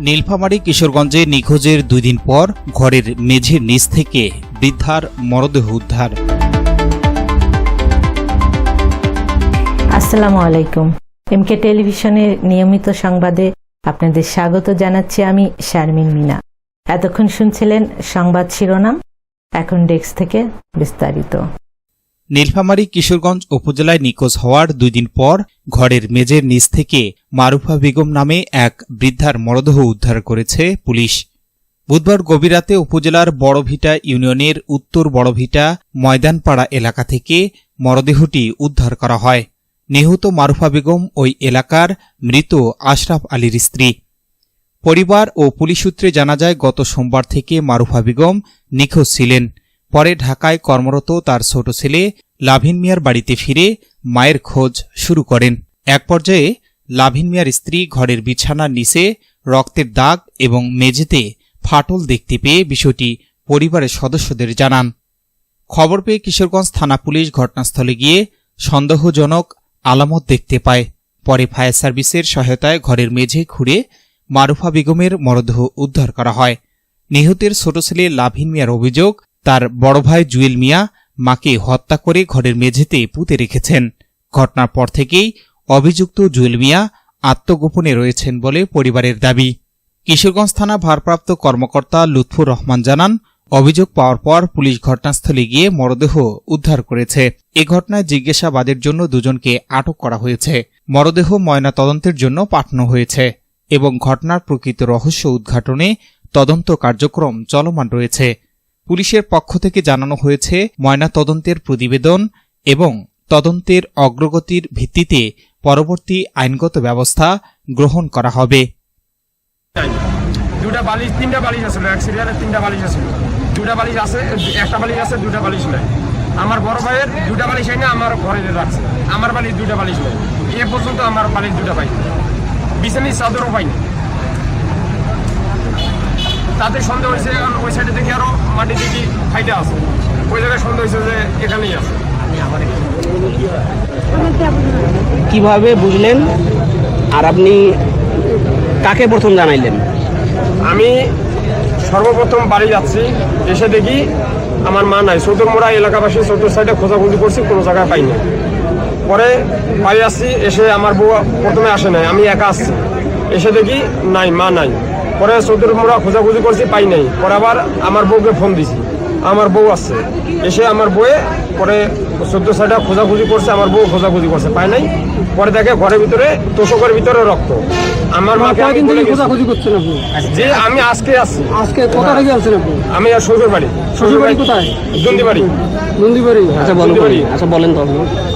নীলফামারী কিশোরগঞ্জে নিখোঁজের 2 দিন পর ঘরের মেঝের নিচ থেকে বৃদ্ধার মরদেহ উদ্ধার। আসসালামু আলাইকুম। এমকে টেলিভিশনের নিয়মিত সংবাদে আপনাদের স্বাগত জানাচ্ছি আমি শারমিন মিনা। এতক্ষণ শুনছিলেন সংবাদ শিরোনাম, এখন ডেস্ক থেকে বিস্তারিত। নীলফামারী কিশোরগঞ্জ উপজেলায় নিখোঁজ হওয়ার 2 দিন পর ঘরের মেঝের নিচ থেকে মারুফা বেগম নামে এক বৃদ্ধার মরদেহ উদ্ধার করেছে পুলিশ। বুধবার গভীর রাতে উপজেলার বড়ভিটা ইউনিয়নের উত্তর বড়ভিটা ময়দানপাড়া এলাকা থেকে মরদেহটি উদ্ধার করা হয়। নিহত মারুফা বেগম ওই এলাকার মৃত আশরাফ আলীর স্ত্রী। পরিবার ও পুলিশ সূত্রে জানা যায়, গত সোমবার থেকে মারুফা বেগম নিখোঁজ ছিলেন। পরে ঢাকায় কর্মরত তার ছোট ছেলে লাভিন মিয়ার বাড়িতে ফিরে মায়ের খোঁজ শুরু করেন। এক পর্যায়ে লাভিন মিয়ার স্ত্রী ঘরের বিছানার নিচে রক্তের দাগ এবং মেঝেতে ফাটল দেখতে পেয়ে বিষয়টি পরিবারের সদস্যদের জানান। খবর পেয়ে কিশোরগঞ্জ থানা পুলিশ ঘটনাস্থলে গিয়ে সন্দেহজনক আলামত দেখতে পায়। পরে ফায়ার সার্ভিসের সহায়তায় ঘরের মেঝে খুঁড়ে মারুফা বেগমের মরদেহ উদ্ধার করা হয়। নিহতের ছোট ছেলে লাভিন মিয়ার অভিযোগ, তার বড় ভাই জুয়েল মিয়া মাকে হত্যা করে ঘরের মেঝেতে পুঁতে রেখেছেন। ঘটনার পর থেকেই অভিযুক্ত জুয়েল মিয়া আত্মগোপনে রয়েছেন বলে পরিবারের দাবি। কিশোরগঞ্জ থানা ভারপ্রাপ্ত কর্মকর্তা লুৎফুর রহমান জানান, অভিযোগ পাওয়ার পর পুলিশ ঘটনাস্থলে গিয়ে মরদেহ উদ্ধার করেছে। এ ঘটনায় জিজ্ঞাসাবাদের জন্য 2 জনকে আটক করা হয়েছে। মরদেহ ময়না তদন্তের জন্য পাঠানো হয়েছে এবং ঘটনার প্রকৃত রহস্য উদ্ঘাটনে তদন্ত কার্যক্রম চলমান রয়েছে। পুলিশের পক্ষ থেকে জানানো হয়েছে, ময়না তদন্তের প্রতিবেদন এবং তদন্তের অগ্রগতির ভিত্তিতে পরবর্তী আইনগত ব্যবস্থা গ্রহণ করা হবে। 2টা বালিশ 3টা বালিশ আছে, এক সিরিয়ালে 3টা বালিশ আছে, 2টা বালিশ আছে, একটা বালিশ আছে, 2টা বালিশ নাই। আমার বড় ভাইয়ের 2টা বালিশ হয় না, আমার ঘরে রাখছে। আমার বালিশ 2টা বালিশ নাই। এ পর্যন্ত আমার বালিশ 2টা পাইনি, বিছানির চাদরও পাইনি। তাতে সন্দেহ হয়েছে, কারণ ওই সাইডে দেখি আরো মাটি দেখি ফাইটা আছে, ওই জায়গায় সন্দেহ হয়েছে যে এখানেই আছে। কিভাবে বুঝলেন আর আপনি কাকে প্রথম জানাইলেন? আমি সর্বপ্রথম বাড়ি যাচ্ছি, এসে দেখি আমার মা নাই। চৌধুরমোড়া এলাকাবাসী চতুর সাইডে খোঁজাখুঁজি করছি, কোনো জায়গায় পাইনি। পরে বাড়ি আসছি, এসে আমার বউ প্রথমে আসে নাই, আমি একা আসছি। এসে দেখি নাই, মা নাই। পরে চৌধুরমোড়া খোঁজাখুঁজি করছি, পাই নাই। পরে আবার আমার বউকে ফোন দিছি, আমার বউ আসছে। এসে আমার বউয়ে পরে 14 সাইডে খোঁজাখুঁজি করছে, আমার বউ খোঁজাখুঁজি করছে, পাই নাই। পরে দেখে ঘরের ভিতরে, তোষকের ভিতরে রক্ত। আমার মাকে খোঁজাখুঁজি করছেন আপনি? যে আমি আজকে আসছি। আজকে কোথা থেকে আসছেন আপনি? আমি আর শ্বশুর বাড়ি। শ্বশুর বাড়ি কোথায়? দুন্দিবাড়ি। দুন্দিবাড়ি, আচ্ছা বলেন। আচ্ছা বলেন তো।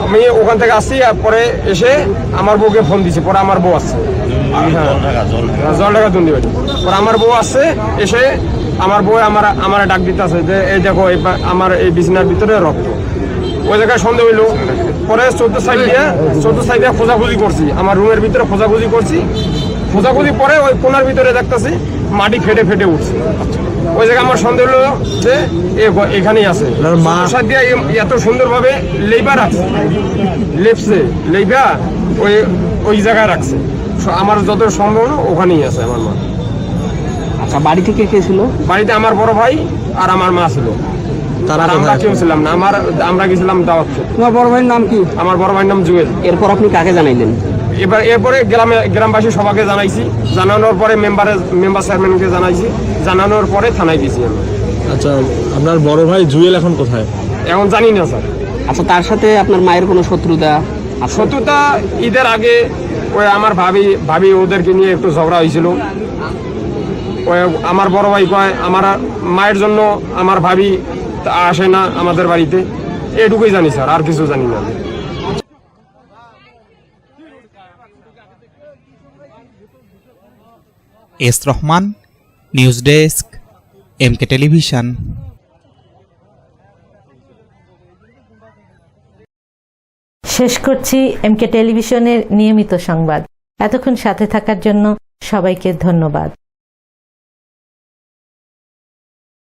আমি ওখান থেকে আসছি, আর পরে এসে আমার বউকে ফোন দিছি। পরে আমার বউ আসছে, জলঢাকা দুন্দিবাড়ি। পরে আমার বউ আসছে, এসে আমার বউ আমার ডাক দিতে আছে যে এই দেখো আমার এই বিছানার ভিতরে রক্ত। ওই জায়গায় সন্দেহ হইল। পরে 14 সাইড দিয়ে খোঁজাখুঁজি করছি, আমার রুমের ভিতরে খোঁজাখুঁজি করছি। খোঁজাখুঁজি পরে ওই কোনার ভিতরে দেখতেছি মাটি ফেটে ফেটে উঠছে। ওই জায়গায় আমার সন্দেহ হলো যে এখানেই আছে। সাইড দিয়ে এত সুন্দরভাবে লেবা রাখছে, লেপসে লেবা ওই জায়গায় রাখছে। আমার যত সম্ভব ওখানেই আছে আমার মা। আচ্ছা, বাড়ি থেকে কে ছিল? বাড়িতে আমার বড় ভাই আর আমার মা ছিল। আমরা কেউ ছিলাম না, আমরা গেছিলাম দাওয়াত। তোমার বড় ভাইয়ের নাম কি? আমার বড় ভাইয়ের নাম জুয়েল। এরপর আপনি কাকে জানাইলেন? এরপরে গ্রামবাসী সবাইকে জানাইছি। জানানোর পরে মেম্বার চেয়ারম্যানকে জানাইছি। জানানোর পরে থানায় গেছি আমি। আচ্ছা, আপনার বড় ভাই জুয়েল এখন কোথায়? এখন জানি না স্যার। আচ্ছা, তার সাথে আপনার মায়ের কোনো শত্রুতা? শত্রুতা ঈদের আগে ওই আমার ভাবি ওদেরকে নিয়ে একটু ঝগড়া হয়েছিল। ওই আমার বড় ভাই কয় আমার মায়ের জন্য আমার ভাবি আসে না আমাদের বাড়িতে। এটুকুই জানি স্যার, আর কিছু জানি না। S Rahman, news desk, MK television. শেষ করছি এমকে টেলিভিশনের নিয়মিত সংবাদ। এতক্ষণ সাথে থাকার জন্য সবাইকে ধন্যবাদ।